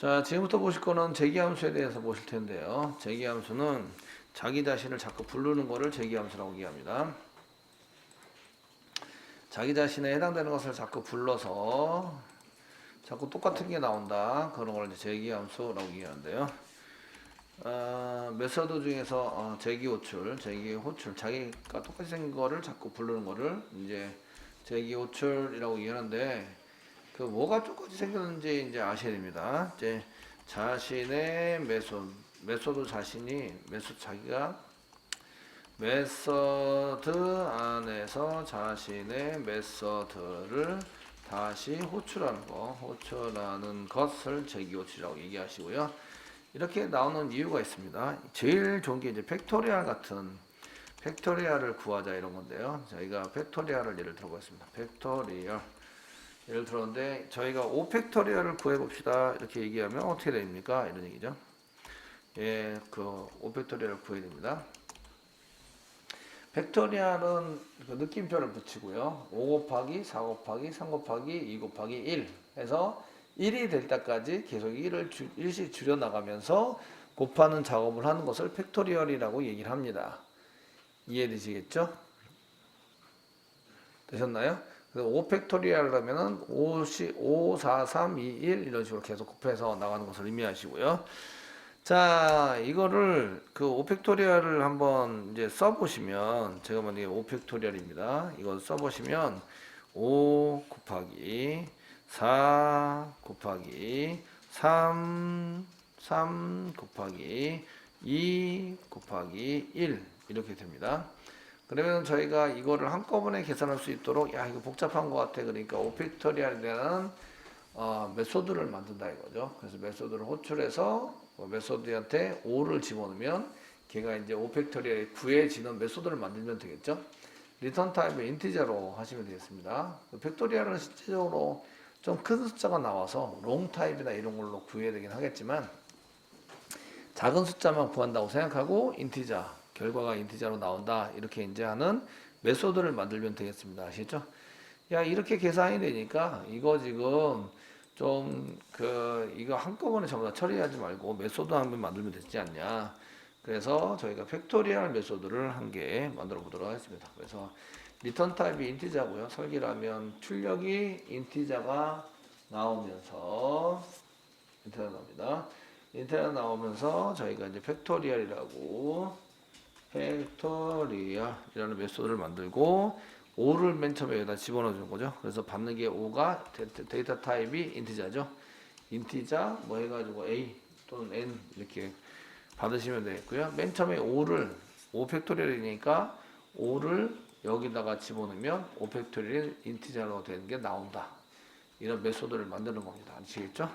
자, 지금부터 보실 거는 제기함수에 대해서 보실 텐데요. 제기함수는 자기 자신을 자꾸 부르는 거를 제기함수라고 얘기합니다. 자기 자신에 해당되는 것을 자꾸 불러서 자꾸 똑같은 게 나온다. 그런 걸 이제 제기함수라고 얘기하는데요. 메서드 중에서 제기 호출, 자기가 똑같이 생긴 거를 자꾸 부르는 거를 이제 제기 호출이라고 얘기하는데, 그 뭐가 똑같이 생겼는지 이제 아셔야 됩니다. 이제 자신의 메소드 자기가 메서드 안에서 자신의 메서드를 다시 호출하는 것을 제기 호출이라고 얘기하시고요. 이렇게 나오는 이유가 있습니다. 제일 좋은 게 이제 팩토리얼을 구하자 이런 건데요. 저희가 팩토리얼을 예를 들어보겠습니다. 예를 들었는데 저희가 5팩토리얼을 구해봅시다 이렇게 얘기하면 어떻게 됩니까? 이런 얘기죠. 예, 그 5팩토리얼을 구해야 됩니다. 팩토리얼은 그 느낌표를 붙이고요. 5 곱하기 4 곱하기 3 곱하기 2 곱하기 1 해서 1이 될 때까지 계속 1씩 줄여나가면서 곱하는 작업을 하는 것을 팩토리얼이라고 얘기를 합니다. 이해되시겠죠? 되셨나요? 그래서 5팩토리얼 하면은 5, 4, 3, 2, 1 이런 식으로 계속 곱해서 나가는 것을 의미하시고요. 자, 이거를 그 5팩토리얼을 한번 이제 써보시면, 제가 만약에 5팩토리얼입니다. 이거 써보시면 5 곱하기 4 곱하기 3 곱하기 2 곱하기 1 이렇게 됩니다. 그러면 저희가 이거를 한꺼번에 계산할 수 있도록, 야 이거 복잡한 것 같아, 그러니까 5팩토리얼에 대한 메소드를 만든다 이거죠. 그래서 메소드를 호출해서 메소드한테 5를 집어넣으면 걔가 이제 5팩토리얼에 구해지는 메소드를 만들면 되겠죠. 리턴 타입을 인티저로 하시면 되겠습니다. 팩토리얼은 실제적으로 좀 큰 숫자가 나와서 롱 타입이나 이런 걸로 구해야 되긴 하겠지만, 작은 숫자만 구한다고 생각하고 결과가 인티저로 나온다 이렇게 이제 하는 메소드를 만들면 되겠습니다. 아시죠? 야, 이렇게 계산이 되니까 이거 지금 좀 이거 한꺼번에 전부 다 처리하지 말고 메소드 한번 만들면 되지 않냐. 그래서 저희가 팩토리얼 메소드를 한 개 만들어 보도록 하겠습니다. 그래서 리턴 타입이 인티저고요. 설계를 하면 출력이 인티저가 나오면서 나옵니다. 인티저가 나오면서 저희가 이제 팩토리얼이라는 메소드를 만들고 5를 맨 처음에 여기다 집어넣어 주는 거죠. 그래서 받는 게 5가 데이터 타입이 인티저죠. 인티저 뭐 해가지고 A 또는 N 이렇게 받으시면 되겠고요. 맨 처음에 5 팩토리얼이니까 5를 여기다가 집어넣으면 5 팩토리얼 인티저로 되는 게 나온다. 이런 메소드를 만드는 겁니다. 아시겠죠?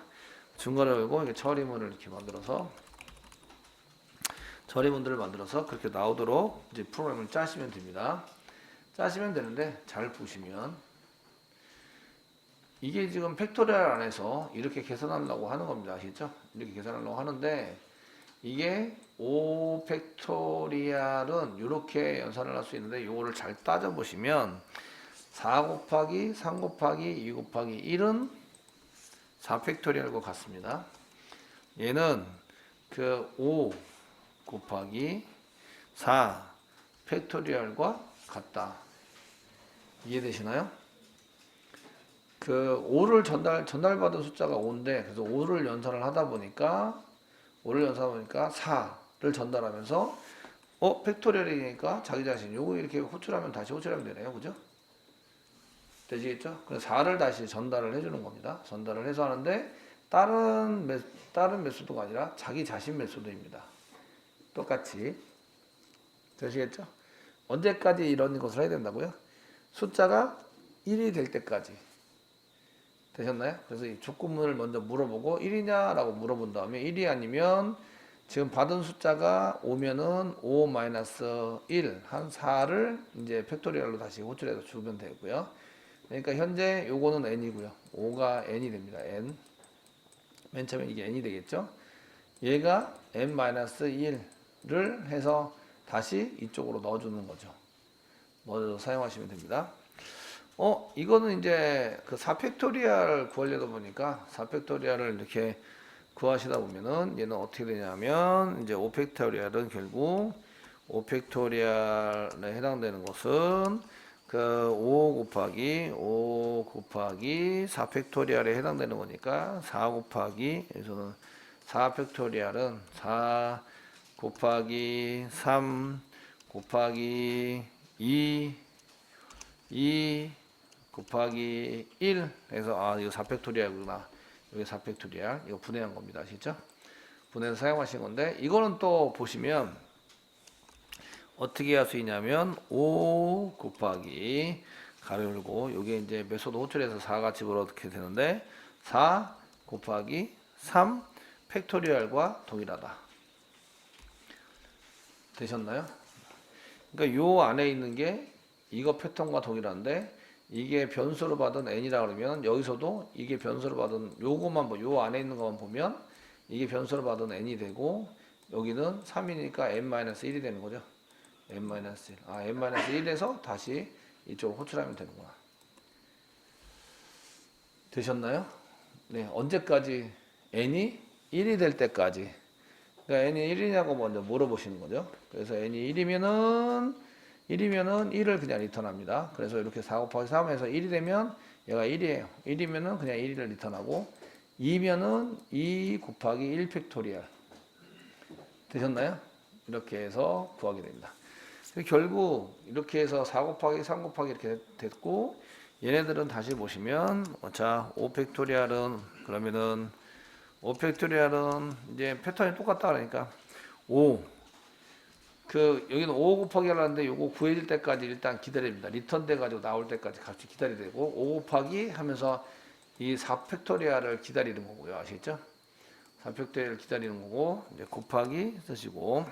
중간에 열고 이렇게 처리문을 이렇게 처리문들을 만들어서 그렇게 나오도록 이제 프로그램을 짜시면 됩니다. 짜시면 되는데, 잘 보시면 이게 지금 팩토리얼 안에서 이렇게 계산하려고 하는 겁니다. 아시죠? 이렇게 계산하려고 하는데, 이게 5 팩토리얼은 이렇게 연산을 할 수 있는데, 이거를 잘 따져보시면 4 곱하기 3 곱하기 2 곱하기 1은 4 팩토리얼과 같습니다. 얘는 그 5 곱하기 4 팩토리얼과 같다. 이해되시나요? 그 5를 전달받은 숫자가 5인데, 그래서 5를 연산을 하다 보니까 4를 전달하면서 팩토리얼이니까 자기 자신 요거 이렇게 호출하면 다시 호출하면 되네요. 그죠? 되시겠죠? 그래서 4를 다시 전달을 해주는 겁니다. 전달을 해서 하는데, 다른 메소드가 아니라 자기 자신 메소드입니다. 똑같이. 되시겠죠? 언제까지 이런 것을 해야 된다고요? 숫자가 1이 될 때까지. 되셨나요? 그래서 이 조건문을 먼저 물어보고 1이냐라고 물어본 다음에 1이 아니면, 지금 받은 숫자가 5면은 5-1 한 4를 이제 팩토리얼로 다시 호출해서 주면 되고요. 그러니까 현재 요거는 n이고요. 5가 n이 됩니다. n. 맨 처음에 이게 n이 되겠죠? 얘가 n-1를 해서 다시 이쪽으로 넣어주는 거죠. 넣어서 사용하시면 됩니다. 이거는 이제 그 4팩토리얼 구하려다 보니까 4팩토리얼을 이렇게 구하시다 보면은 얘는 어떻게 되냐면 이제 5팩토리얼은 결국 5팩토리얼에 해당되는 것은 그 5 곱하기 4팩토리얼에 해당되는 거니까 4 곱하기 여기서는 4팩토리얼은 4 곱하기 3 곱하기 2 곱하기 1 해서 이거 4팩토리얼이구나. 여기 4팩토리얼 이거 분해한 겁니다. 아시죠? 분해해서 사용하신 건데 이거는 또 보시면 어떻게 할 수 있냐면 5 곱하기 가로 열고 요게 이제 메소드 호출해서 4가 집어넣게 되는데 4 곱하기 3 팩토리얼과 동일하다. 되셨나요? 그러니까 요 안에 있는 게 이거 패턴과 동일한데 이게 변수로 받은 n이라 그러면 여기서도 이게 변수로 받은 요것만 요 안에 있는 것만 보면 이게 변수로 받은 n이 되고 여기는 3이니까 n-1이 되는 거죠. n-1. n-1에서 다시 이쪽으로 호출하면 되는구나. 되셨나요? 네, 언제까지? n이 1이 될 때까지. 그러니까 n이 1이냐고 먼저 물어보시는 거죠. 그래서 n이 1이면은 1을 그냥 리턴합니다. 그래서 이렇게 4 곱하기 3에서 1이 되면 얘가 1이에요. 1이면은 그냥 1을 리턴하고 2면은 2 곱하기 1 팩토리얼. 되셨나요? 이렇게 해서 구하게 됩니다. 결국 이렇게 해서 4 곱하기 3 곱하기 이렇게 됐고 얘네들은 다시 보시면 자 5 팩토리얼은 그러면은 5 팩토리얼은 이제 패턴이 똑같다 그러니까 5 여기는 5 곱하기 하려는데 요거 구해질 때까지 일단 기다립니다. 리턴 돼 가지고 나올 때까지 같이 기다려야 되고 5 곱하기 하면서 이 4 팩토리얼을 기다리는 거고요. 아시겠죠? 4 팩토리얼을 기다리는 거고 이제 곱하기 쓰시고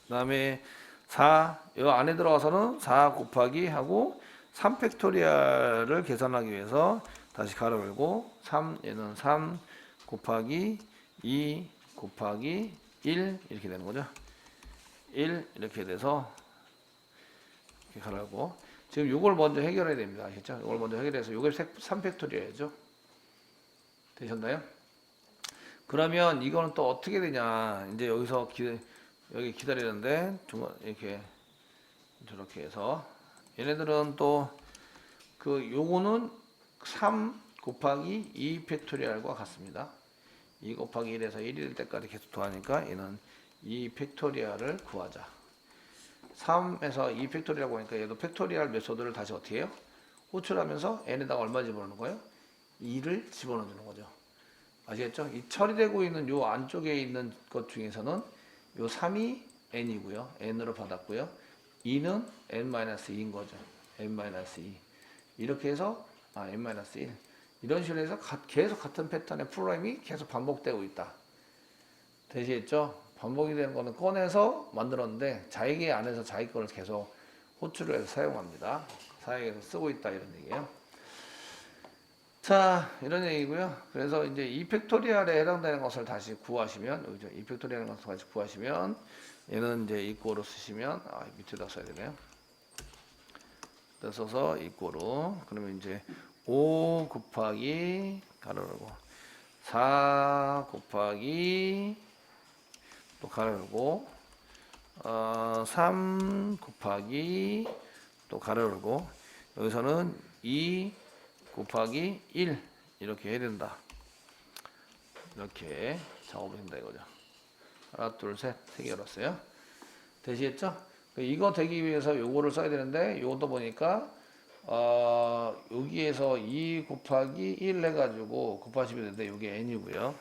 그다음에 4 요 안에 들어가서는 4 곱하기 하고 3 팩토리얼을 계산하기 위해서 다시 가로 열고 3 얘는 3 곱하기 2 곱하기 1 이렇게 되는 거죠. 1 이렇게 돼서 이렇게 가로 열고 지금 요걸 먼저 해결해야 됩니다. 아시죠? 요걸 먼저 해결해서 요게 3 팩토리얼이죠. 되셨나요? 그러면 이거는 또 어떻게 되냐? 이제 여기서 여기 기다리는데 중간 이렇게 저렇게 해서 얘네들은 또 요거는 3 곱하기 2 팩토리얼과 같습니다. 2 곱하기 1에서 1이 될 때까지 계속 더하니까 얘는 2 팩토리얼을 구하자. 3에서 2 팩토리얼 보니까 얘도 팩토리얼 메소드를 다시 어떻게 해요? 호출하면서 n에다가 얼마 집어넣는 거예요? 2를 집어넣는 거죠. 아시겠죠? 이 처리되고 있는 요 안쪽에 있는 것 중에서는 요 3이 n이고요. n으로 받았고요. 2는 n-2인 거죠. n-2. 이렇게 해서 n-1. 이런 식으로 해서 계속 같은 패턴의 프로그램이 계속 반복되고 있다. 되시겠죠? 반복이 되는 거는 꺼내서 만들었는데 자기 안에서 자기 거를 계속 호출을 해서 사용합니다. 사용해서 쓰고 있다 이런 얘기예요. 자, 이런 얘기고요. 그래서 이제 이 팩토리얼에 해당되는 것을 다시 구하시면 여기죠. 이 팩토리얼 것을 다시 구하시면 얘는 이제 이꼬로 쓰시면 밑에다 써야 되네요. 써서 이꼬로 그러면 이제 5 곱하기 가로 열고 4 곱하기 또 가로 열고 3 곱하기 또 가로 열고 여기서는 2 곱하기 1 이렇게 해야 된다. 이렇게 작업을 한다 이거죠. 하나 둘 셋 세 개 열었어요. 되시겠죠? 이거 되기 위해서 요거를 써야 되는데 요것도 보니까 여기에서 2 곱하기 1 해가지고 곱하시면 되는데 요게 n이고요.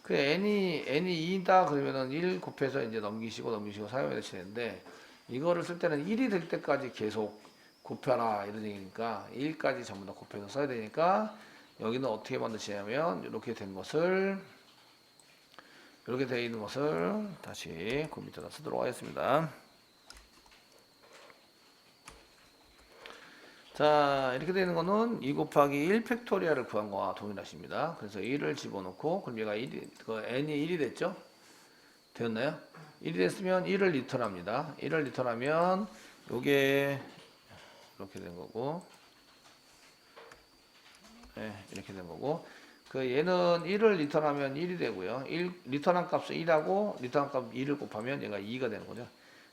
n이 2다 그러면은 1 곱해서 이제 넘기시고 사용해 되시는데 이거를 쓸 때는 1이 될 때까지 계속 곱해라 이런 얘기니까 1까지 전부 다 곱해서 써야 되니까 여기는 어떻게 만드시냐면 이렇게 된 것을 이렇게 되어 있는 것을 다시 그 밑에다 쓰도록 하겠습니다. 자, 이렇게 되는 거는 2 곱하기 1 팩토리얼을 구한 거와 동일하십니다. 그래서 1을 집어넣고 그럼 얘가 n이 1이 됐죠? 되었나요? 1이 됐으면 1을 리턴합니다. 1을 리턴하면 요게 이렇게 된 거고 네, 이렇게 된 거고 그 얘는 1을 리턴하면 1이 되고요. 리턴한 값을 1하고 리턴한 값 2를 곱하면 얘가 2가 되는 거죠.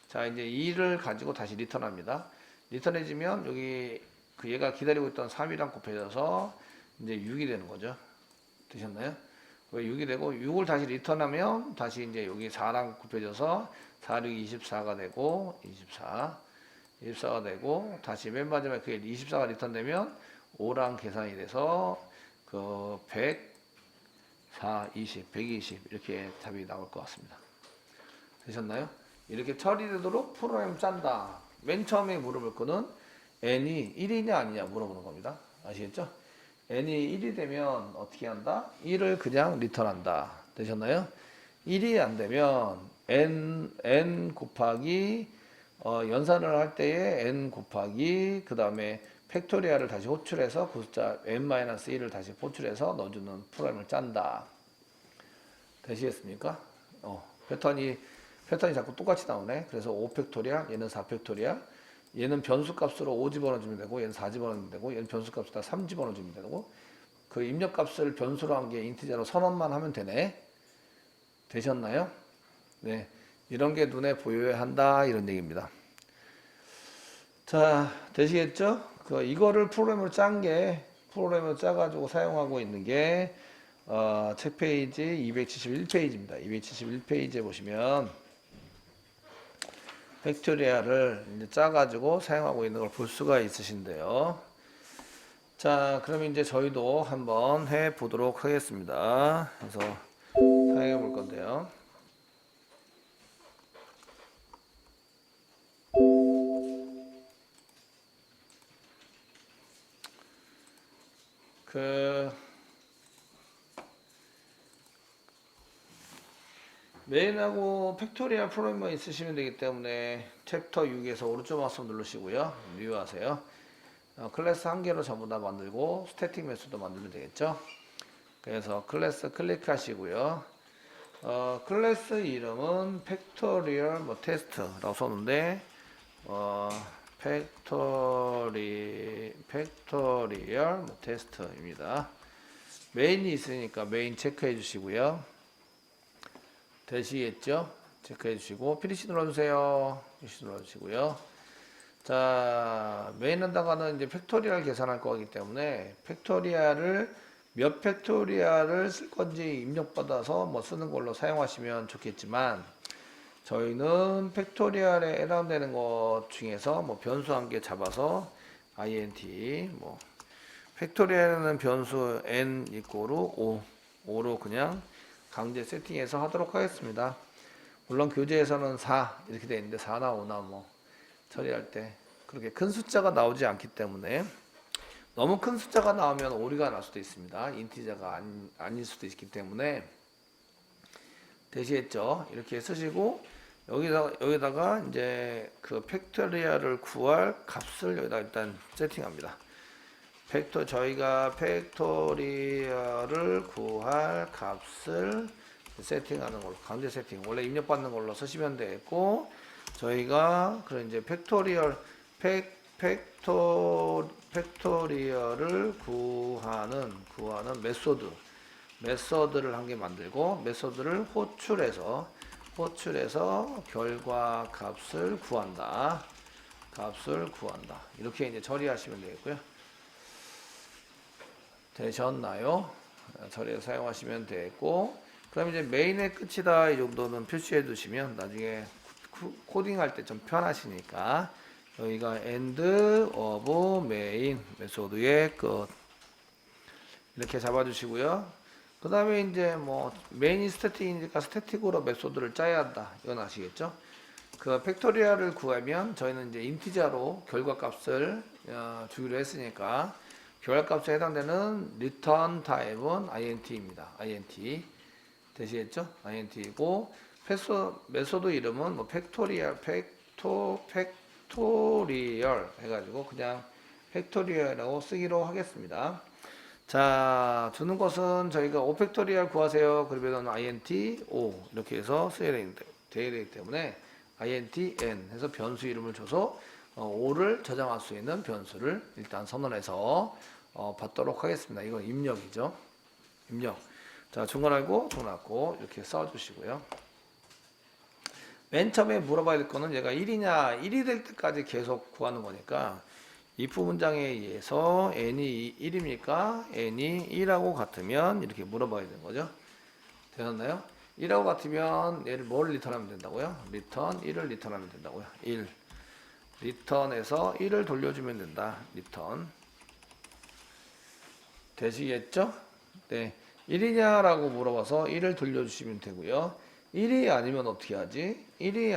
자, 이제 2를 가지고 다시 리턴합니다. 리턴해지면 여기 그 얘가 기다리고 있던 3이랑 곱해져서 이제 6이 되는 거죠. 되셨나요? 6이 되고 6을 다시 리턴하면 다시 이제 여기 4랑 곱해져서 4, 6, 24가 되고 24가 되고 다시 맨 마지막에 그게 24가 리턴되면 5랑 계산이 돼서 그 100, 4, 20, 120 이렇게 답이 나올 것 같습니다. 되셨나요? 이렇게 처리되도록 프로그램 짠다. 맨 처음에 물어볼 거는 n이 1이냐 아니냐 물어보는 겁니다. 아시겠죠? n이 1이 되면 어떻게 한다? 1을 그냥 리턴한다. 되셨나요? 1이 안 되면 n 곱하기 연산을 할 때에 n 곱하기 그 다음에 팩토리얼을 다시 호출해서 그 숫자 n-1을 다시 호출해서 넣어주는 프로그램을 짠다. 되시겠습니까? 패턴이 자꾸 똑같이 나오네. 그래서 5팩토리얼, 얘는 4팩토리얼, 얘는 변수 값으로 5 집어넣어주면 되고, 얘는 4 집어넣으면 되고, 얘는 변수 값으로 3 집어넣어주면 되고, 그 입력 값을 변수로 한 게 인티저로 선언만 하면 되네. 되셨나요? 네. 이런 게 눈에 보여야 한다. 이런 얘기입니다. 자, 되시겠죠? 이거를 프로그램으로 프로그램으로 짜가지고 사용하고 있는 게, 책 페이지 271페이지입니다. 271페이지에 보시면, 팩토리얼을 이제 짜가지고 사용하고 있는 걸 볼 수가 있으신데요. 자, 그럼 이제 저희도 한번 해 보도록 하겠습니다. 그래서 사용해 볼 건데요. 메인하고 팩토리얼 프로그램만 있으시면 되기 때문에 챕터 6에서 오른쪽 마우스 누르시고요. 뉴 하세요. 클래스 한 개로 전부 다 만들고 스태틱 메소드 만들면 되겠죠. 그래서 클래스 클릭하시고요. 클래스 이름은 팩토리얼 뭐 테스트라고 썼는데 팩토리얼 뭐 테스트입니다. 메인이 있으니까 메인 체크해 주시고요. 되시겠죠? 체크해 주시고 피니시 눌러주세요. 피니시 눌러주시고요. 자, 메인 한다가는 이제 팩토리얼 계산할 거기 때문에 몇 팩토리얼을 쓸 건지 입력받아서 뭐 쓰는 걸로 사용하시면 좋겠지만 저희는 팩토리얼에 해당되는 것 중에서 뭐 변수 한 개 잡아서 int 뭐 팩토리얼에는 변수 n 이꼬르 5로 그냥 강제 세팅해서 하도록 하겠습니다. 물론 교재에서는 4 이렇게 되어 있는데 4나 5나 뭐 처리할 때 그렇게 큰 숫자가 나오지 않기 때문에 너무 큰 숫자가 나오면 오류가 날 수도 있습니다. 인티저가 아닐 수도 있기 때문에 되시겠죠? 이렇게 쓰시고 여기다가 이제 그 팩토리얼을 구할 값을 여기다 일단 세팅합니다. 저희가 팩토리얼을 구할 값을 세팅하는 걸로 강제 세팅 원래 입력받는 걸로 쓰시면 되겠고 저희가 그런 이제 팩토리얼을 구하는 메소드를 한 개 만들고 메소드를 호출해서 결과 값을 구한다. 이렇게 이제 처리하시면 되겠고요. 되셨나요? 처리해서 사용하시면 되겠고 그럼 이제 메인의 끝이다 이 정도는 표시해 두시면 나중에 코딩할 때 좀 편하시니까 여기가 end of main 메소드의 끝 이렇게 잡아주시고요. 그 다음에 이제 뭐 메인이 스태틱이니까 스태틱으로 메소드를 짜야 한다. 이건 아시겠죠? 그 팩토리얼을 구하면 저희는 이제 인티저로 결과값을 주기로 했으니까 결과값에 해당되는 return type은 int입니다. int 되시겠죠? int이고 메소드 이름은 뭐 팩토리얼 해가지고 그냥 팩토리얼이라고 쓰기로 하겠습니다. 자, 주는 것은 저희가 5팩토리얼 구하세요. 그러면 int 5 이렇게 해서 써야 되기 때문에 int n 해서 변수 이름을 줘서 5를 저장할 수 있는 변수를 일단 선언해서 받도록 하겠습니다. 이건 입력이죠. 입력. 자, 중괄하고 중괄하고 이렇게 써주시고요. 맨 처음에 물어봐야 될 거는 얘가 1이냐 1이 될 때까지 계속 구하는 거니까 if 문장에 의해서 n이 1입니까? n이 1하고 같으면 이렇게 물어봐야 되는 거죠. 되셨나요? 1하고 같으면 얘를 뭘 리턴하면 된다고요? 리턴 1을 리턴하면 된다고요. 1 리턴에서 1을 돌려주면 된다. 리턴 되시겠죠? 네, 1이냐라고 물어봐서 1을 돌려주시면 되고요. 1이 아니면 어떻게 하지? 1이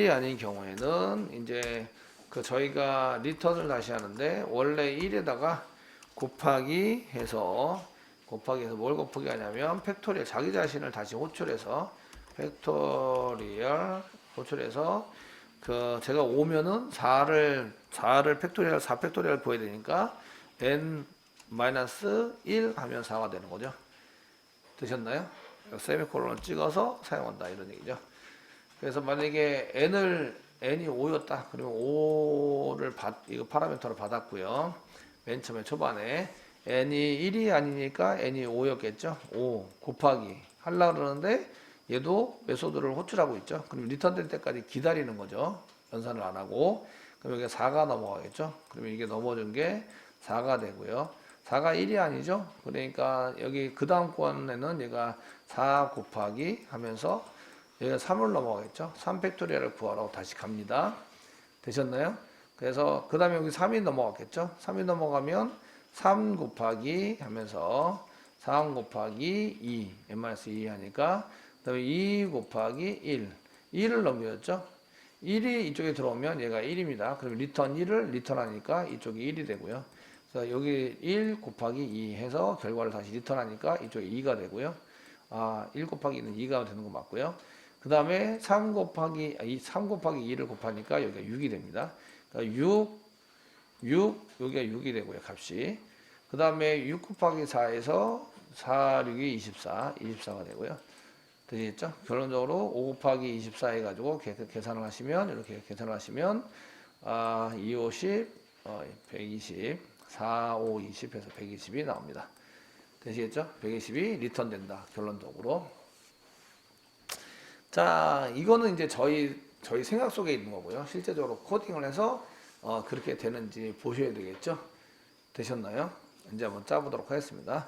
아닌 경우에는 이제 그 저희가 리턴을 다시 하는데 원래 1에다가 곱하기 해서 뭘 곱하기 하냐면 팩토리얼 자기 자신을 다시 호출해서 팩토리얼 호출해서 그 제가 5면은 4를 팩토리얼 4 팩토리얼 구해야 되니까 n-1 하면 4가 되는 거죠. 되셨나요? 세미콜론을 찍어서 사용한다 이런 얘기죠. 그래서 만약에 n이 5였다. 그러면 5를 이거 파라미터를 받았고요. 맨 처음에 초반에 n이 1이 아니니까 n이 5였겠죠. 5 곱하기 하려고 그러는데 얘도 메소드를 호출하고 있죠. 그럼 리턴 될 때까지 기다리는 거죠. 연산을 안 하고. 그럼 여기 4가 넘어가겠죠. 그러면 이게 넘어준 게 4가 되고요. 4가 1이 아니죠. 그러니까 여기 그 다음 권에는 얘가 4 곱하기 하면서 여기가 3을 넘어가겠죠. 3 팩토리얼을 구하라고 다시 갑니다. 되셨나요? 그래서 그 다음에 여기 3이 넘어갔겠죠. 3이 넘어가면 3 곱하기 하면서 3 곱하기 2 n-2 하니까 그 다음에 2 곱하기 1 2를 넘겼죠. 1이 이쪽에 들어오면 얘가 1입니다. 그럼 리턴 1을 리턴하니까 이쪽이 1이 되고요. 그래서 여기 1 곱하기 2 해서 결과를 다시 리턴하니까 이쪽에 2가 되고요. 1 곱하기 2는 2가 되는 거 맞고요. 그 다음에 3 곱하기 2를 곱하니까 여기가 6이 됩니다. 그러니까 6, 여기가 6이 되고요, 값이. 그 다음에 6 곱하기 4에서 4, 6이 24가 되고요. 되시겠죠? 결론적으로 5 곱하기 24 해가지고 계산을 하시면, 이렇게 계산을 하시면, 2, 5, 10, 120, 4, 5, 20 해서 120이 나옵니다. 되시겠죠? 120이 리턴 된다, 결론적으로. 자, 이거는 이제 저희 생각 속에 있는 거고요. 실제적으로 코딩을 해서 그렇게 되는지 보셔야 되겠죠. 되셨나요? 이제 한번 짜보도록 하겠습니다.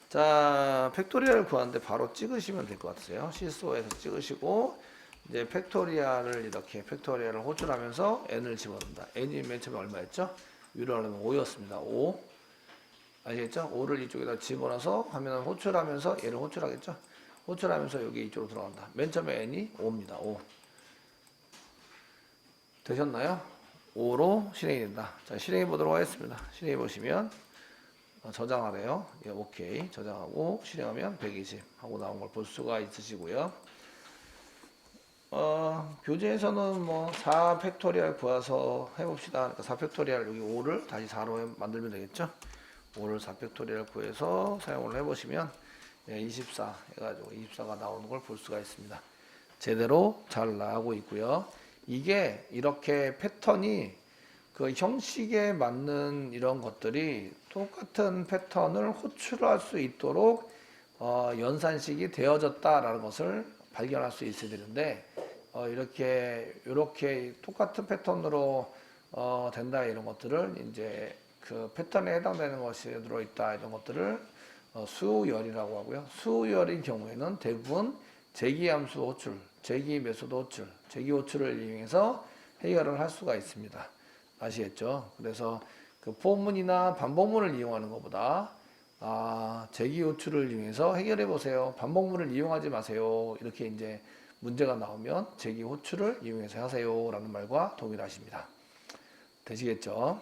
자, 팩토리얼 구하는데 바로 찍으시면 될 것 같으세요. 시소에서 찍으시고 이제 팩토리얼을 이렇게 팩토리얼을 호출하면서 n을 집어넣는다. n이 맨 처음에 얼마였죠? 위로 하려면 5였습니다. 5 아시겠죠? 5를 이쪽에다 집어넣어서 화면을 호출하면서 얘를 호출하겠죠? 호출하면서 여기 이쪽으로 들어간다. 맨 처음에 n이 5입니다. 5 되셨나요? 5로 실행이 된다. 자, 실행해 보도록 하겠습니다. 실행해 보시면 저장하래요. 예, 오케이. 저장하고 실행하면 120 하고 나온 걸 볼 수가 있으시고요. 교재에서는 뭐 4 팩토리얼 구해서 해봅시다. 그러니까 4 팩토리얼 여기 5를 다시 4로 만들면 되겠죠. 5를 4 팩토리얼 구해서 사용을 해보시면 24 해가지고 24가 나오는 걸 볼 수가 있습니다. 제대로 잘 나오고 있고요. 이게 이렇게 패턴이 그 형식에 맞는 이런 것들이 똑같은 패턴을 호출할 수 있도록 연산식이 되어졌다라는 것을 발견할 수 있어야 되는데 이렇게 똑같은 패턴으로 된다 이런 것들을 이제 그 패턴에 해당되는 것이 들어있다 이런 것들을 수열이라고 하고요. 수열인 경우에는 대부분 제기함수 호출, 제기 메소드 호출, 제기 호출을 이용해서 해결을 할 수가 있습니다. 아시겠죠? 그래서 그 포문이나 반복문을 이용하는 것보다 제기 호출을 이용해서 해결해 보세요. 반복문을 이용하지 마세요. 이렇게 이제 문제가 나오면 제기 호출을 이용해서 하세요라는 말과 동일하십니다. 되시겠죠?